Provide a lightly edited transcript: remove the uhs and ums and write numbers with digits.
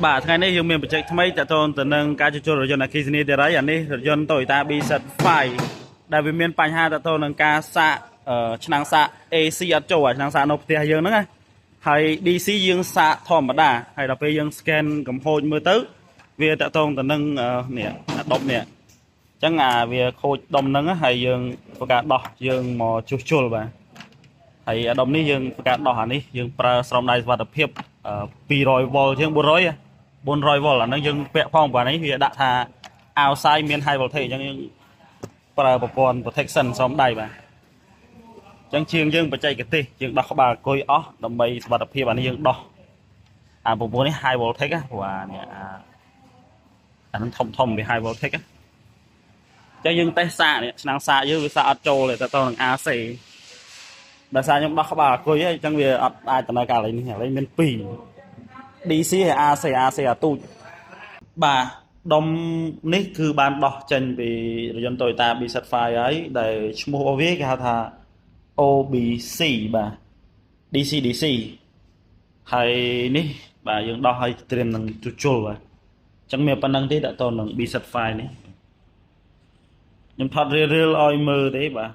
bàថ្ងៃនេះយើងមានបច្ចេកថ្មីតទៅនឹងការជួសជុលរថយន្តអគ្គិសនីទៀតហើយអានេះរថយន្ត Toyota BZ5 ដែលវាមានបញ្ហាតទៅនឹងការសាកឆ្នាំងសាក AC អត់ចូលឆ្នាំងសាកនៅផ្ទះយើងហ្នឹងណាហើយ DC យើងសាកធម្មតាហើយដល់ពេលយើង scan កំហូចមើលទៅវាតទៅនឹងនេះអាដុំនេះអញ្ចឹងវាខូចដុំហ្នឹងហើយយើងធ្វើការដោះយើងមកជួសជុលបាទហើយអាដុំនេះយើងធ្វើការដោះអានេះយើងប្រើស្រោមដៃសុវត្ថិភាព200 វ៉ុលជាង400 វ៉ុលអាហ្នឹងយើងពាក់ផងបាទនេះវាដាក់ថា outside មាន high voltage អញ្ចឹងយើងប្រើប្រព័ន្ធ protection ស្រោមដៃបាទអញ្ចឹងជាងយើងបច្ចេកទេសយើងដោះក្បាលអង្គុយអស់ដើម្បីសុវត្ថិភាពអានេះយើងដោះប្រព័ន្ធនេះ high voltage ព្រោះនេះអានឹងធំវា high voltage អញ្ចឹងយើងតេស្តសាកនេះឆ្នាំងសាកយើងវាសាកអត់ចូលទេទៅនឹង AC ដោយសារខ្ញុំដោះក្បាលអង្គុយអញ្ចឹងវាអត់អាចដំណើរការនេះឥឡូវមាន2 DC ហើយ AC អាទូចបាទដុំនេះគឺបានដោះចេញពីរថយន្ត Toyota BZ5 ហើយដែលឈ្មោះរបស់វាគេហៅថា OBC បាទ DC ហើយនេះបាទយើងដោះឲ្យត្រៀមនឹងជួសជុលបាទអញ្ចឹងមានប៉ុណ្្នឹងទេតទៅនឹង BZ5 នេះខ្ញុំថតរៀលឲ្យមើលទេបាទ